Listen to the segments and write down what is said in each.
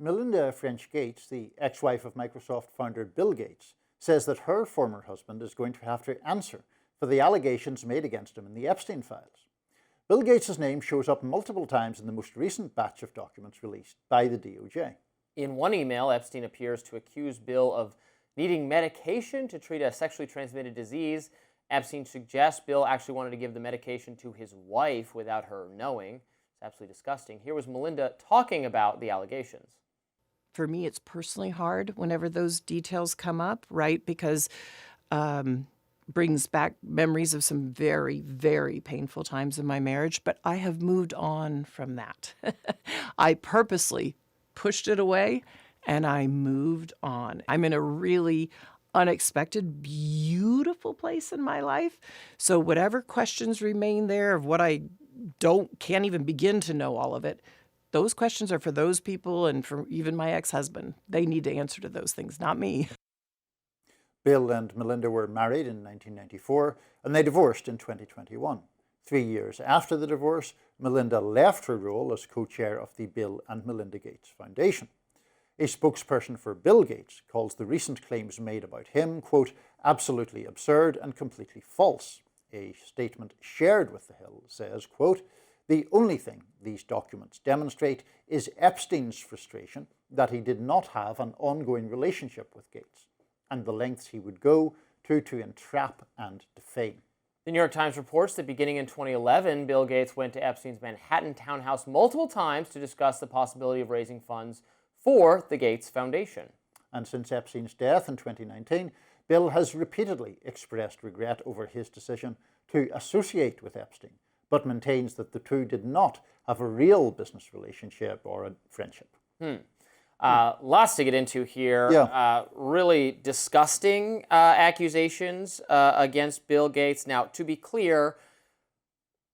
Melinda French Gates, the ex-wife of Microsoft founder Bill Gates, says that her former husband is going to have to answer for the allegations made against him in the Epstein files. Bill Gates' name shows up multiple times in the most recent batch of documents released by the DOJ. In one email, Epstein appears to accuse Bill of needing medication to treat a sexually transmitted disease. Epstein suggests Bill actually wanted to give the medication to his wife without her knowing. It's absolutely disgusting. Here was Melinda talking about the allegations. For me, it's personally hard whenever those details come up, right? Because brings back memories of some very, very painful times in my marriage, but I have moved on from that. I purposely pushed it away and I moved on. I'm in a really unexpected, beautiful place in my life. So whatever questions remain there of what I can't even begin to know all of it, those questions are for those people and for even my ex-husband. They need to answer to those things, not me. Bill and Melinda were married in 1994 and they divorced in 2021. 3 years after the divorce, Melinda left her role as co-chair of the Bill and Melinda Gates Foundation. A spokesperson for Bill Gates calls the recent claims made about him, quote, absolutely absurd and completely false. A statement shared with The Hill says, quote, the only thing these documents demonstrate is Epstein's frustration that he did not have an ongoing relationship with Gates, and the lengths he would go to entrap and defame. The New York Times reports that beginning in 2011, Bill Gates went to Epstein's Manhattan townhouse multiple times to discuss the possibility of raising funds for the Gates Foundation. And since Epstein's death in 2019, Bill has repeatedly expressed regret over his decision to associate with Epstein, but maintains that the two did not have a real business relationship or a friendship. Lots to get into here. Yeah. Really disgusting accusations against Bill Gates. Now, to be clear,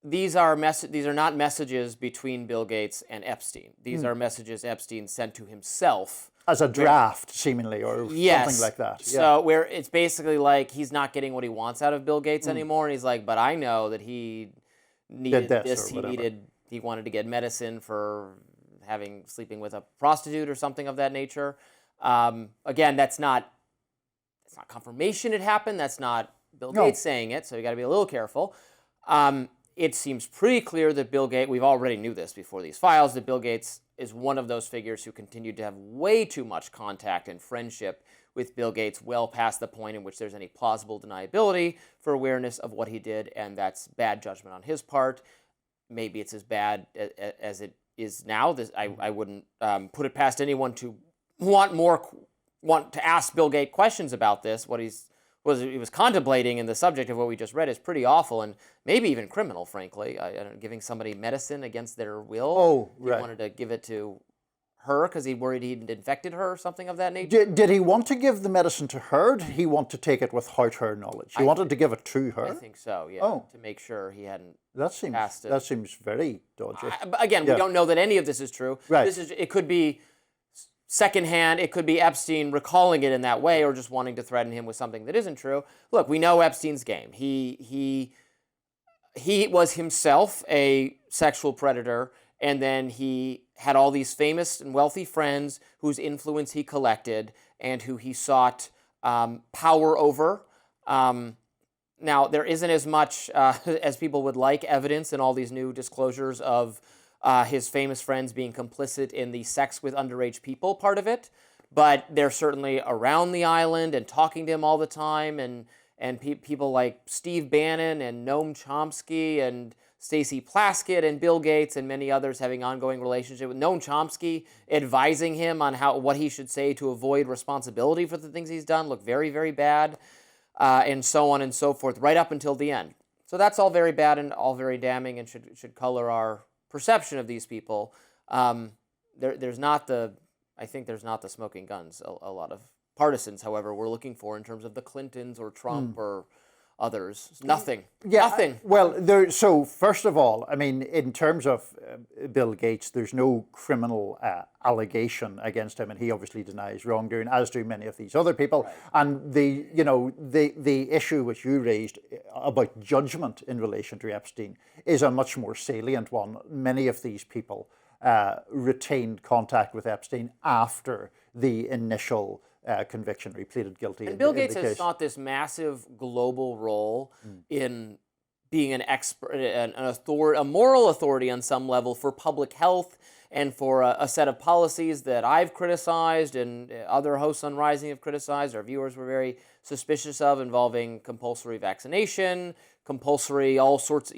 these are not messages between Bill Gates and Epstein. These are messages Epstein sent to himself. As a draft, seemingly, or something like that. So where it's basically like he's not getting what he wants out of Bill Gates anymore, and he's like, but I know that he needed this. He wanted to get medicine for sleeping with a prostitute or something of that nature. Again, that's not confirmation it happened. That's not Bill Gates saying it, so you got to be a little careful. It seems pretty clear that Bill Gates, we've already knew this before these files, that Bill Gates is one of those figures who continued to have way too much contact and friendship with Bill Gates well past the point in which there's any plausible deniability for awareness of what he did, and that's bad judgment on his part. Maybe it's as bad as it is now. I wouldn't put it past anyone to want to ask Bill Gates questions about this. What he was contemplating in the subject of what we just read is pretty awful and maybe even criminal, frankly. Giving somebody medicine against their will. Oh, right. He wanted to give it to her because he worried he'd infected her or something of that nature. Did he want to give the medicine to her? Did he want to take it without her knowledge? He wanted to give it to her? I think so, yeah. Oh. To make sure he hadn't passed it. That seems very dodgy. Again, we don't know that any of this is true. Right. It could be secondhand. It could be Epstein recalling it in that way or just wanting to threaten him with something that isn't true. Look, we know Epstein's game. He was himself a sexual predator, and then he had all these famous and wealthy friends whose influence he collected and who he sought power over. Now, there isn't as much as people would like evidence in all these new disclosures of his famous friends being complicit in the sex with underage people part of it, but they're certainly around the island and talking to him all the time, and people like Steve Bannon and Noam Chomsky and Stacy Plaskett and Bill Gates and many others having ongoing relationship with Noam Chomsky, advising him on what he should say to avoid responsibility for the things he's done, look very, very bad, and so on and so forth, right up until the end. So that's all very bad and all very damning and should color our perception of these people. There's not the smoking guns a lot of partisans, however, we're looking for in terms of the Clintons or Trump or others. Nothing. Yeah, nothing. Well, so first of all, I mean, in terms of Bill Gates, there's no criminal allegation against him, and he obviously denies wrongdoing, as do many of these other people. Right. And the issue which you raised about judgment in relation to Epstein is a much more salient one. Many of these people retained contact with Epstein after the initial conviction, he pleaded guilty. And Bill Gates has sought this massive global role in being an expert, a moral authority on some level for public health and for a set of policies that I've criticized and other hosts on Rising have criticized, our viewers were very suspicious of, involving compulsory vaccination, compulsory all sorts,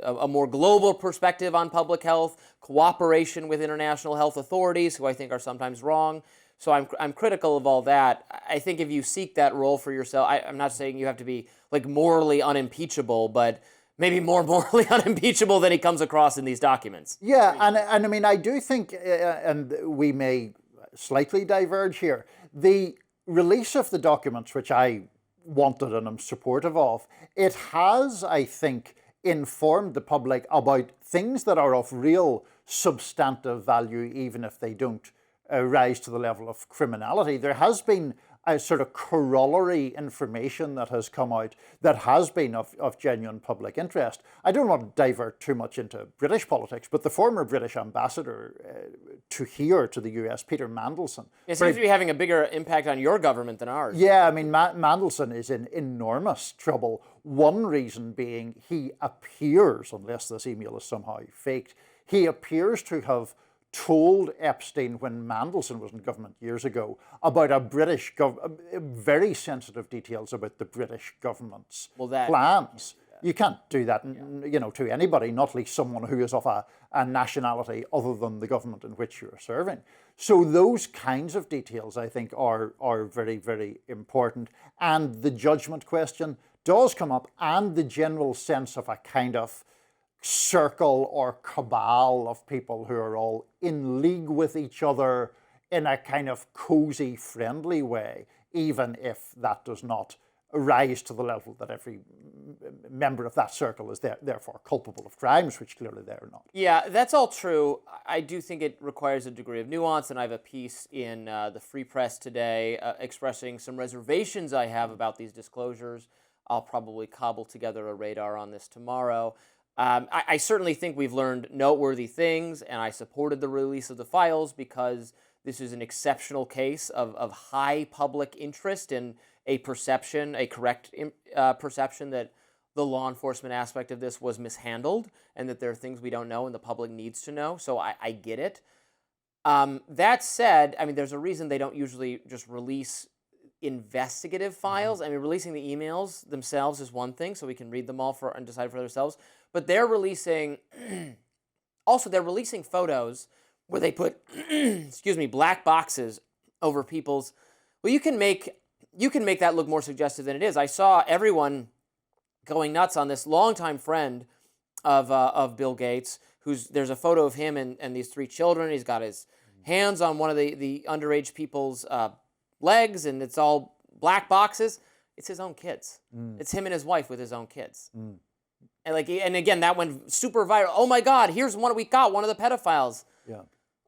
a more global perspective on public health, cooperation with international health authorities, who I think are sometimes wrong. So I'm critical of all that. I think if you seek that role for yourself, I'm not saying you have to be like morally unimpeachable, but maybe more morally unimpeachable than he comes across in these documents. Yeah, and I mean, I do think, and we may slightly diverge here, the release of the documents, which I wanted and am supportive of, it has, I think, informed the public about things that are of real substantive value, even if they don't rise to the level of criminality. There has been a sort of corollary information that has come out that has been of genuine public interest. I don't want to divert too much into British politics, but the former British ambassador to the US, Peter Mandelson. It seems to be having a bigger impact on your government than ours. Yeah, I mean, Mandelson is in enormous trouble. One reason being he appears, unless this email is somehow faked, he appears to have told Epstein, when Mandelson was in government years ago, about very sensitive details about the British government's plans. You can't do that, to anybody, not least someone who is of a nationality other than the government in which you're serving. So those kinds of details, I think, are very, very important. And the judgment question does come up, and the general sense of a kind of circle or cabal of people who are all in league with each other in a kind of cozy, friendly way, even if that does not rise to the level that every member of that circle is therefore culpable of crimes, which clearly they're not. Yeah, that's all true. I do think it requires a degree of nuance, and I have a piece in the Free Press today expressing some reservations I have about these disclosures. I'll probably cobble together a radar on this tomorrow. I certainly think we've learned noteworthy things, and I supported the release of the files because this is an exceptional case of high public interest and a correct perception that the law enforcement aspect of this was mishandled and that there are things we don't know and the public needs to know. So I get it. That said, I mean, there's a reason they don't usually just release investigative files. I mean, releasing the emails themselves is one thing, so we can read them all and decide for ourselves. But they're releasing, they're releasing photos where they put, black boxes over people's. Well, you can make that look more suggestive than it is. I saw everyone going nuts on this longtime friend of Bill Gates, there's a photo of him and these three children. He's got his hands on one of the underage people's legs, and it's all black boxes. It's his own kids. It's him and his wife with his own kids. And again, that went super viral. Oh my God, here's one we got, one of the pedophiles. Yeah.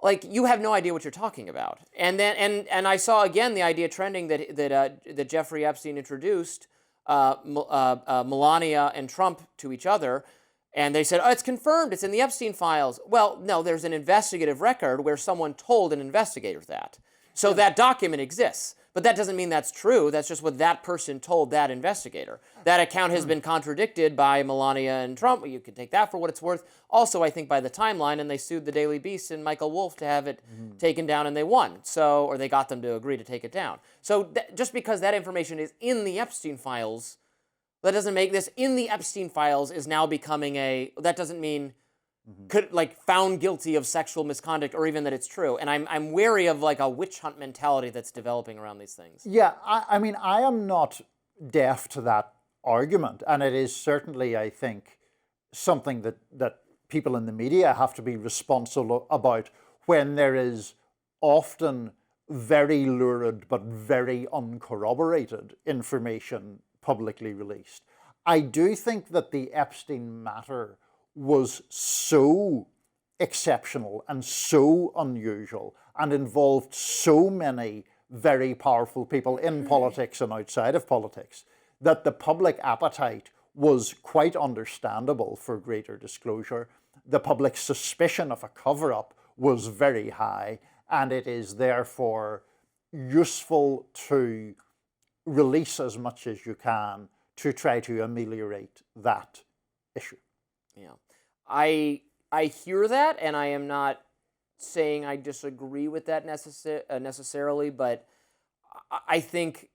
Like, you have no idea what you're talking about. And then and I saw again the idea trending that Jeffrey Epstein introduced Melania and Trump to each other, and they said, oh, it's confirmed, it's in the Epstein files. Well, no, there's an investigative record where someone told an investigator that. So that document exists. But that doesn't mean that's true. That's just what that person told that investigator. That account has been contradicted by Melania and Trump. You can take that for what it's worth. Also, I think by the timeline, and they sued the Daily Beast and Michael Wolff to have it taken down, and they won. Or they got them to agree to take it down. So just because that information is in the Epstein files, that doesn't make this in the Epstein files is now becoming that doesn't mean found guilty of sexual misconduct, or even that it's true. And I'm wary of like a witch hunt mentality that's developing around these things. Yeah, I mean, I am not deaf to that argument, and it is certainly, I think, something that people in the media have to be responsible about when there is often very lurid but very uncorroborated information publicly released. I do think that the Epstein matter was so exceptional and so unusual and involved so many very powerful people in politics and outside of politics that the public appetite was quite understandable for greater disclosure. the public suspicion of a cover-up was very high, and it is therefore useful to release as much as you can to try to ameliorate that issue. Yeah, I hear that, and I am not saying I disagree with that necessarily, but I think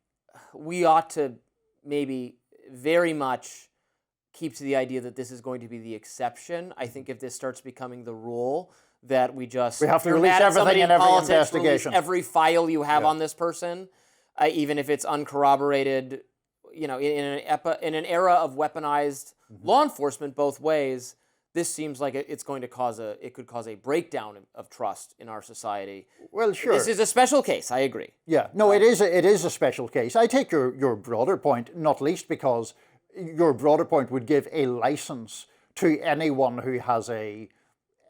we ought to maybe very much keep to the idea that this is going to be the exception. I think if this starts becoming the rule, that we have to you're release mad at everything somebody in every politics, investigation. release every file you have on this person, even if it's uncorroborated. You know, in an era of weaponized law enforcement both ways, this seems like it could cause a breakdown of trust in our society. Well, sure. This is a special case. I agree. Yeah, no, it is a special case. I take your broader point, not least because your broader point would give a license to anyone who has a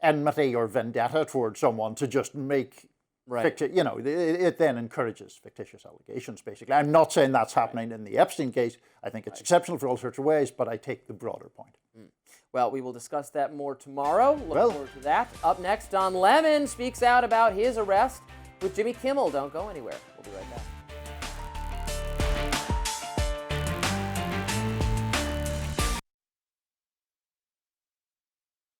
enmity or vendetta towards someone to just make it then encourages fictitious allegations, basically. I'm not saying that's happening in the Epstein case. I think it's exceptional for all sorts of ways, but I take the broader point. Well, we will discuss that more tomorrow. Look forward to that. Up next, Don Lemon speaks out about his arrest with Jimmy Kimmel. Don't go anywhere. We'll be right back.